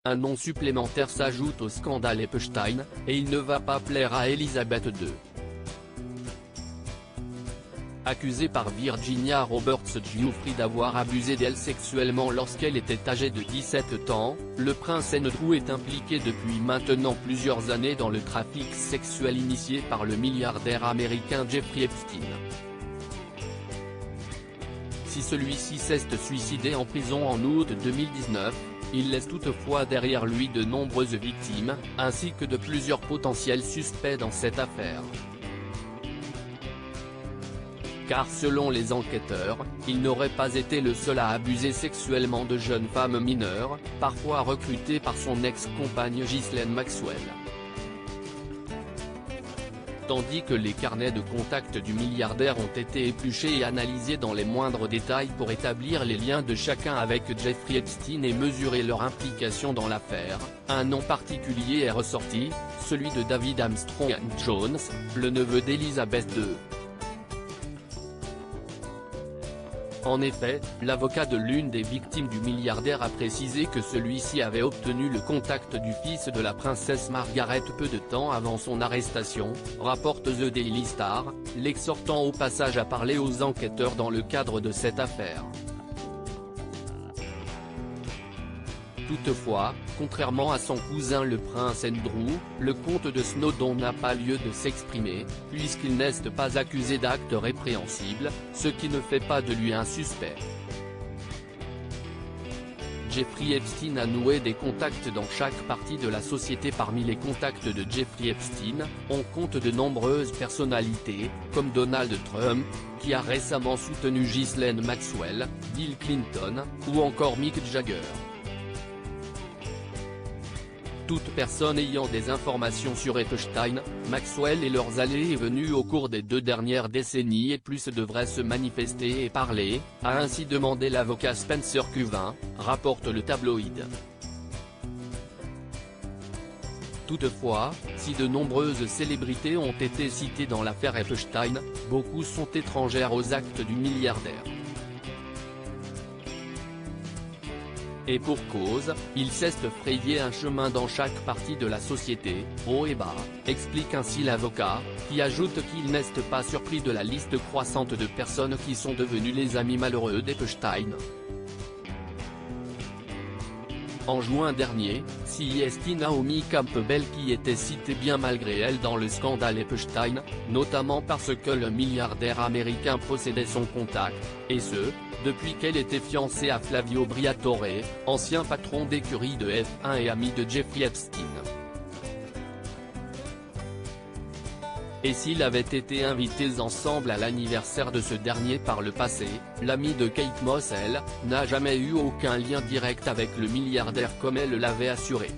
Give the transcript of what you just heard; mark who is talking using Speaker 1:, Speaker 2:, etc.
Speaker 1: un nom supplémentaire s'ajoute au scandale Epstein, et il ne va pas plaire à Elizabeth II. Accusé par Virginia Roberts Giuffre d'avoir abusé d'elle sexuellement lorsqu'elle était âgée de 17 ans, le prince Andrew est impliqué depuis maintenant plusieurs années dans le trafic sexuel initié par le milliardaire américain Jeffrey Epstein. Si celui-ci s'est suicidé en prison en août 2019, il laisse toutefois derrière lui de nombreuses victimes, ainsi que de plusieurs potentiels suspects dans cette affaire. Car selon les enquêteurs, il n'aurait pas été le seul à abuser sexuellement de jeunes femmes mineures, parfois recrutées par son ex-compagne Ghislaine Maxwell. Tandis que les carnets de contact du milliardaire ont été épluchés et analysés dans les moindres détails pour établir les liens de chacun avec Jeffrey Epstein et mesurer leur implication dans l'affaire, un nom particulier est ressorti, celui de David Armstrong Jones, le neveu d'Elizabeth II. En effet, l'avocat de l'une des victimes du milliardaire a précisé que celui-ci avait obtenu le contact du fils de la princesse Margaret peu de temps avant son arrestation, rapporte The Daily Star, l'exhortant au passage à parler aux enquêteurs dans le cadre de cette affaire. Toutefois, contrairement à son cousin le prince Andrew, le comte de Snowdon n'a pas lieu de s'exprimer, puisqu'il n'est pas accusé d'actes répréhensibles, ce qui ne fait pas de lui un suspect. Jeffrey Epstein a noué des contacts dans chaque partie de la société. Parmi les contacts de Jeffrey Epstein, on compte de nombreuses personnalités, comme Donald Trump, qui a récemment soutenu Ghislaine Maxwell, Bill Clinton, ou encore Mick Jagger. Toute personne ayant des informations sur Epstein, Maxwell et leurs allées et venues au cours des 2 dernières décennies et plus devrait se manifester et parler, a ainsi demandé l'avocat Spencer Cuvin, rapporte le tabloïd. Toutefois, si de nombreuses célébrités ont été citées dans l'affaire Epstein, beaucoup sont étrangères aux actes du milliardaire. Et pour cause, il s'est frayé un chemin dans chaque partie de la société, haut et bas, explique ainsi l'avocat, qui ajoute qu'il n'est pas surpris de la liste croissante de personnes qui sont devenues les amis malheureux d'Epstein. En juin dernier, c'est Naomi Campbell qui était citée bien malgré elle dans le scandale Epstein, notamment parce que le milliardaire américain possédait son contact, et ce, depuis qu'elle était fiancée à Flavio Briatore, ancien patron d'écurie de F1 et ami de Jeffrey Epstein. Et s'ils avaient été invités ensemble à l'anniversaire de ce dernier par le passé, l'ami de Kate Moss, elle, n'a jamais eu aucun lien direct avec le milliardaire comme elle l'avait assuré.